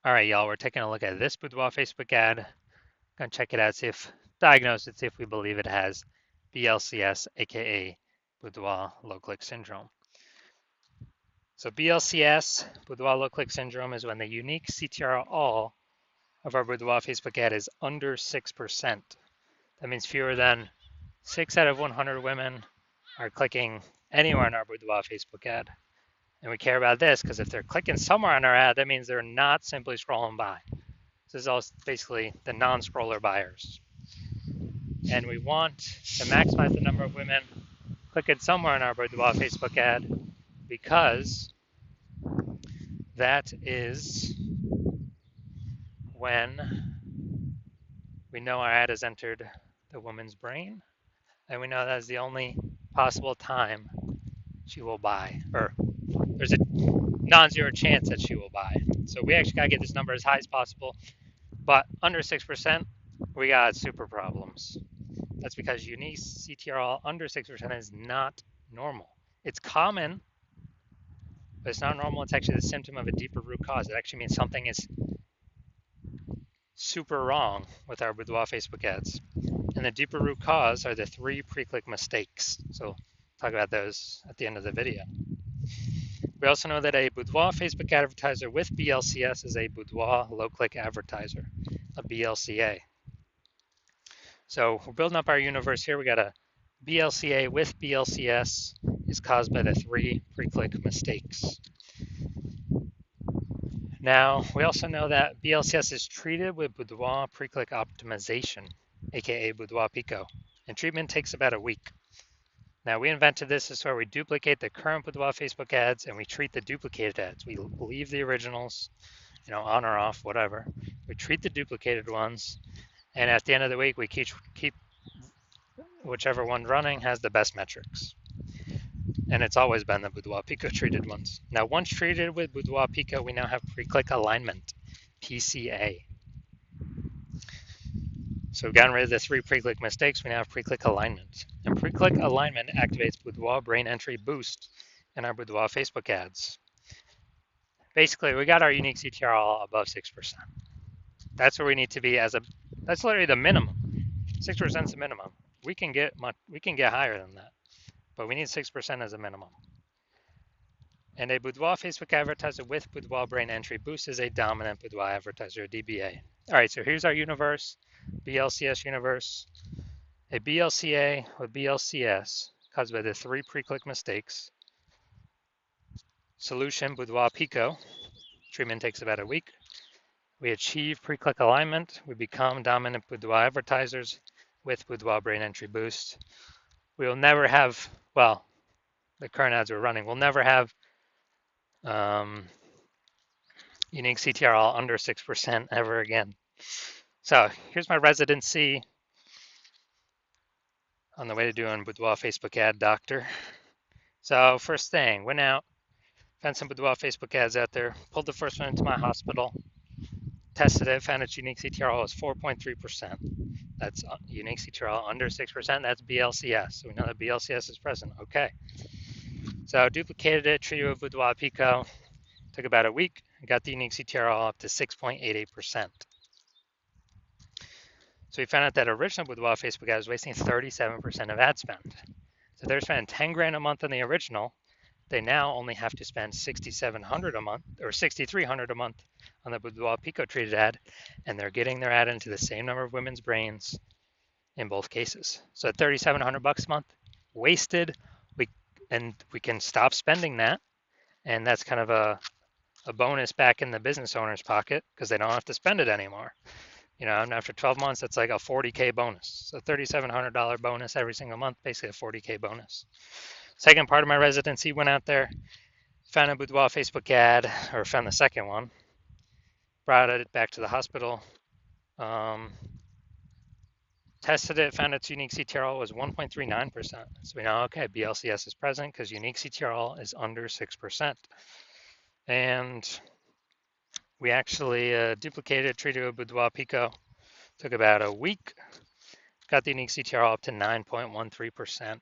All right, y'all, we're taking a look at this Boudoir Facebook ad. Gonna check it out, diagnose it, see if we believe it has BLCS, aka Boudoir low click syndrome. So BLCS, Boudoir low click syndrome, is when the unique CTR all of our Boudoir Facebook ad is under 6%. That means fewer than 6 out of 100 women are clicking anywhere in our Boudoir Facebook ad. And we care about this because if they're clicking somewhere on our ad, that means they're not simply scrolling by. This is also basically the non-scroller buyers. And we want to maximize the number of women clicking somewhere on our Boudoir Facebook ad because that is when we know our ad has entered the woman's brain, and we know that is the only possible time she will buy, or there's a non-zero chance that she will buy. So we actually gotta get this number as high as possible, but under 6%, we got super problems. That's because unique CTRL under 6% is not normal. It's common, but it's not normal. It's actually the symptom of a deeper root cause. It actually means something is super wrong with our Boudoir Facebook ads. And the deeper root cause are the 3 pre-click mistakes. So talk about those at the end of the video. We also know that a Boudoir Facebook advertiser with BLCS is a Boudoir low-click advertiser, a BLCA. So we're building up our universe here. We got a BLCA with BLCS is caused by the 3 pre-click mistakes. Now, we also know that BLCS is treated with Boudoir pre-click optimization, aka Boudoir Pico, and treatment takes about a week. Now, we invented this is where we duplicate the current Boudoir Facebook ads and we treat the duplicated ads. We leave the originals, on or off, whatever. We treat the duplicated ones, and at the end of the week, we keep whichever one running has the best metrics. And it's always been the Boudoir Pico treated ones. Now, once treated with Boudoir Pico, we now have pre-click alignment, PCA. So we've gotten rid of the 3 pre-click mistakes. We now have pre-click alignment. And pre-click alignment activates Boudoir brain entry boost in our Boudoir Facebook ads. Basically, we got our unique CTR all above 6%. That's where we need to be that's literally the minimum. 6% is the minimum. We can get higher than that, but we need 6% as a minimum. And a Boudoir Facebook advertiser with Boudoir brain entry boost is a dominant Boudoir advertiser, DBA. All right, so here's our universe, BLCS universe. A BLCA with BLCS caused by the 3 pre-click mistakes. Solution, Boudoir Pico. Treatment takes about a week. We achieve pre-click alignment. We become dominant Boudoir advertisers with Boudoir brain entry boost. We will never have, well, the current ads we're running will never have unique CTR under 6% ever again. So here's my residency on the way to doing Boudoir Facebook ad doctor. So first thing, went out, found some Boudoir Facebook ads out there, pulled the first one into my hospital, tested it, found its unique CTRL was 4.3%. That's unique CTRL under 6%. That's BLCS. So we know that BLCS is present. Okay. So duplicated it, treated it with Boudoir Pico. Took about a week. Got the unique CTRL up to 6.88%. So we found out that original Boudoir Facebook ad was wasting 37% of ad spend. So they're spending 10 grand a month on the original. They now only have to spend 6,700 a month or 6,300 a month on the Boudoir Pico treated ad, and they're getting their ad into the same number of women's brains in both cases. So at 3,700 bucks a month, wasted. We can stop spending that, and that's kind of a bonus back in the business owner's pocket because they don't have to spend it anymore. And after 12 months, that's like a 40K bonus. So $3,700 bonus every single month, basically a 40K bonus. Second part of my residency, went out there, found a Boudoir Facebook ad, or found the second one, brought it back to the hospital, tested it, found its unique CTRL was 1.39%. So we know, okay, BLCS is present because unique CTRL is under 6%. And we actually duplicated, treated with Boudoir Pico. Took about a week, got the unique CTRL up to 9.13%.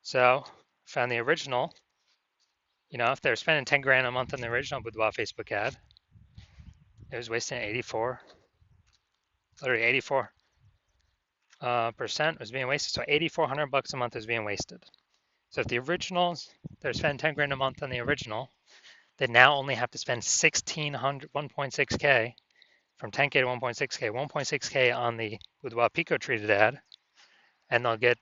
So found the original, if they're spending 10 grand a month on the original Boudoir Facebook ad, It was wasting 84, literally 84 percent was being wasted. So 8,400 bucks a month is being wasted. So if the originals, they're spending 10 grand a month on the original, they now only have to spend 1,600, 1.6K from 10K to 1.6K, 1.6K on the Boudoir Pico treated ad, and they'll get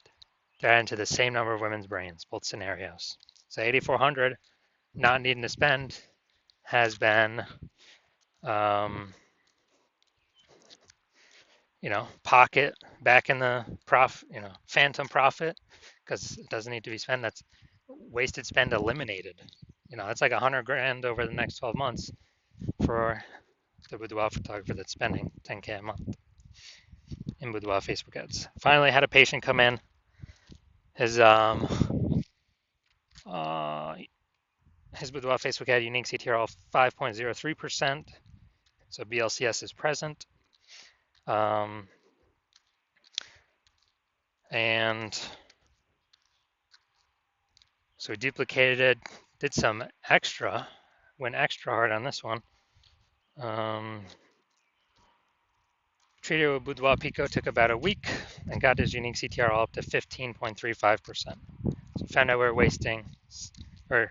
that into the same number of women's brains, both scenarios. So 8,400 not needing to spend has been, pocket back in the phantom profit because it doesn't need to be spent. That's wasted spend eliminated. That's like 100 grand over the next 12 months for the boudoir photographer that's spending 10K a month in boudoir Facebook ads. Finally, had a patient come in. His uh, his boudoir Facebook ad unique CTR of 5.03%. So BLCS is present. And so we duplicated it, did some extra, went extra hard on this one. Treated with Boudoir Pico, took about a week and got his unique CTR all up to 15.35%. So found out we're wasting, so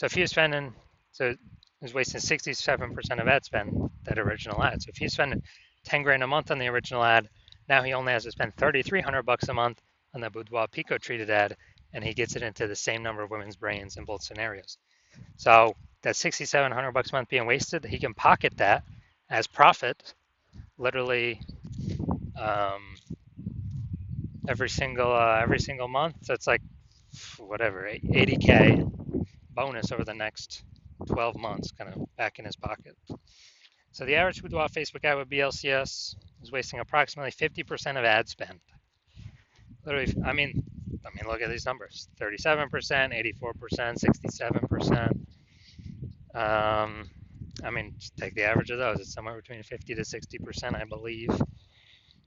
if he was spending, so he was wasting 67% of ad spend, that original ad. So if he's spending 10 grand a month on the original ad, now he only has to spend 3,300 bucks a month on the Boudoir Pico treated ad, and he gets it into the same number of women's brains in both scenarios. So that 6,700 bucks a month being wasted, he can pocket that as profit, literally every single month. So it's like whatever 80K bonus over the next 12 months, kind of back in his pocket. So the average boudoir Facebook ad with BLCS is wasting approximately 50% of ad spend. Literally, I mean, look at these numbers: 37%, 84%, 67%. Just take the average of those. It's somewhere between 50 to 60%, I believe.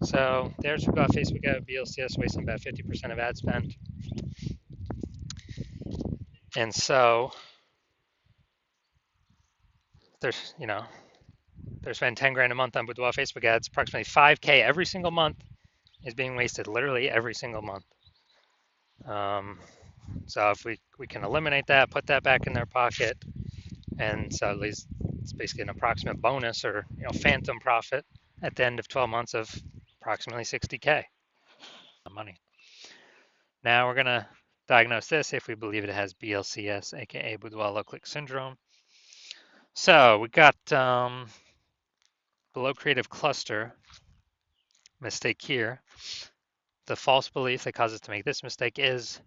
So the average boudoir Facebook ad with BLCS wasting about 50% of ad spend. And so there's, they're spending 10 grand a month on boudoir Facebook ads. Approximately 5K every single month is being wasted, literally every single month. So if we can eliminate that, put that back in their pocket, and so at least it's basically an approximate bonus or phantom profit at the end of 12 months of approximately 60K money. Now we're gonna diagnose this if we believe it has BLCS, aka boudoir low click syndrome. So we got below creative cluster mistake here. The false belief that causes us to make this mistake is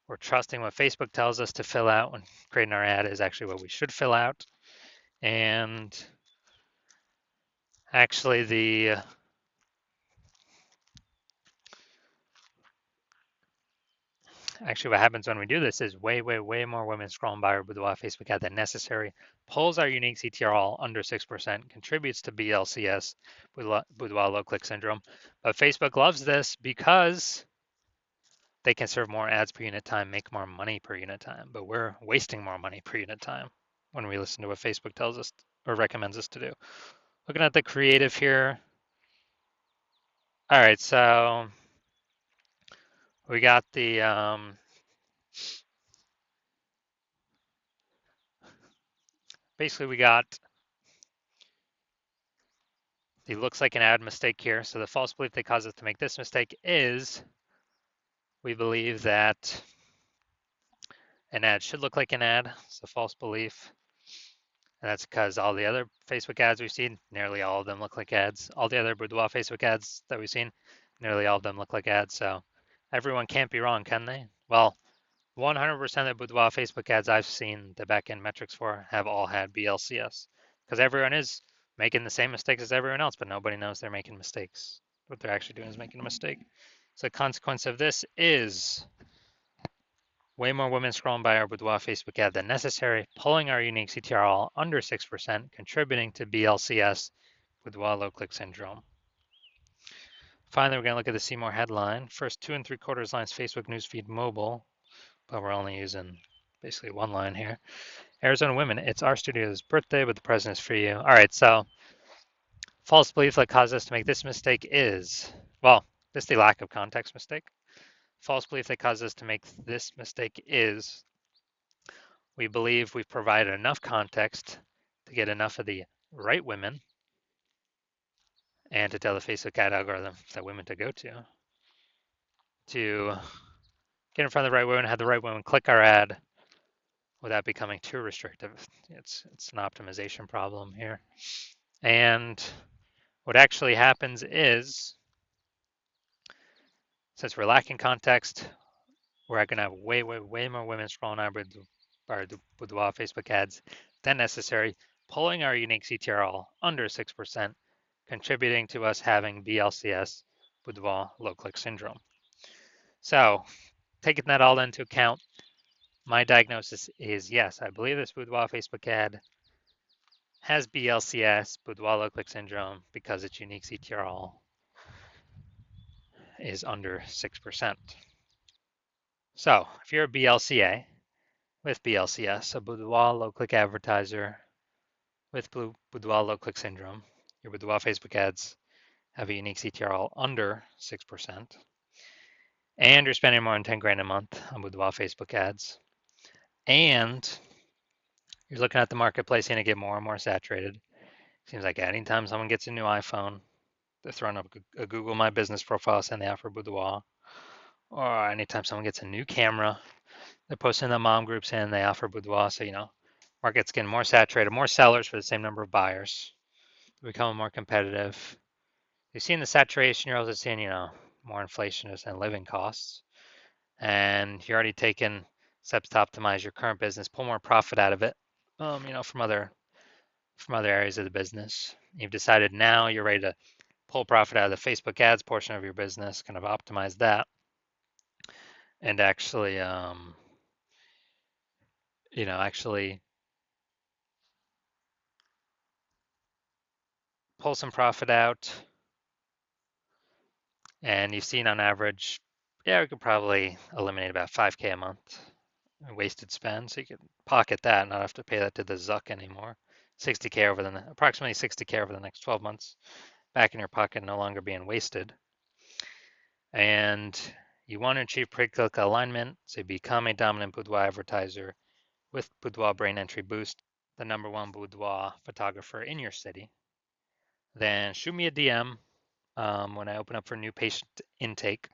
we're trusting what Facebook tells us to fill out when creating our ad is actually what we should fill out. And actually what happens when we do this is way more women scrolling by our boudoir Facebook ad than necessary, pulls our unique CTR all under 6%, contributes to BLCS, boudoir low click syndrome. But Facebook loves this because they can serve more ads per unit time, make more money per unit time, but we're wasting more money per unit time when we listen to what Facebook tells us or recommends us to do. Looking at the creative here. All right, so we got the basically we got the looks like an ad mistake here. So the false belief that causes us to make this mistake is we believe that an ad should look like an ad. It's a false belief. And that's because all the other Facebook ads we've seen, nearly all of them look like ads. All the other boudoir Facebook ads that we've seen, nearly all of them look like ads. So everyone can't be wrong, can they? Well, 100% of boudoir Facebook ads I've seen the backend metrics for have all had BLCS because everyone is making the same mistakes as everyone else, but nobody knows they're making mistakes. What they're actually doing is making a mistake. So the consequence of this is way more women scrolling by our boudoir Facebook ad than necessary, pulling our unique CTR all under 6%, contributing to BLCS, boudoir low click syndrome. Finally, we're going to look at the see more headline. First 2 3/4 lines Facebook newsfeed mobile, but we're only using basically one line here. Arizona women, it's our studio's birthday, but the present is for you. All right, so false belief that caused us to make this mistake is, well, this is the lack of context mistake. False belief that caused us to make this mistake is we believe we've provided enough context to get enough of the right women and to tell the Facebook ad algorithm that women to go to get in front of the right women, have the right women click our ad without becoming too restrictive. It's an optimization problem here. And what actually happens is, since we're lacking context, we're going to have way more women scrolling our Boudoir Facebook ads than necessary, pulling our unique CTRL under 6%, contributing to us having BLCS, Boudoir low click syndrome. So, taking that all into account, my diagnosis is yes, I believe this Boudoir Facebook ad has BLCS, Boudoir low click syndrome, because its unique CTRL is under 6%. So, if you're a BLCA with BLCS, a Boudoir low click advertiser with Boudoir low click syndrome, your Boudoir Facebook ads have a unique CTRL under 6%, and you're spending more than 10 grand a month on Boudoir Facebook ads, and you're looking at the marketplace and it get more and more saturated. Seems like anytime someone gets a new iPhone, they're throwing up a Google My Business profile saying they offer Boudoir. Or anytime someone gets a new camera, they're posting in the mom group saying they offer Boudoir. So, market's getting more saturated, more sellers for the same number of buyers. They're becoming more competitive. You've seen the saturation, you're also seeing, more inflation and living costs. And you're already taking steps to optimize your current business, pull more profit out of it, from other areas of the business. You've decided now you're ready to pull profit out of the Facebook ads portion of your business, kind of optimize that, and actually pull some profit out. And you've seen on average, yeah, we could probably eliminate about 5K a month in wasted spend. So you could pocket that, not have to pay that to the Zuck anymore. 60K approximately 60K over the next 12 months back in your pocket, no longer being wasted. And you want to achieve pre-click alignment, so you become a dominant Boudoir advertiser with Boudoir Brain Entry Boost, the #1 Boudoir photographer in your city. Then shoot me a DM when I open up for new patient intake.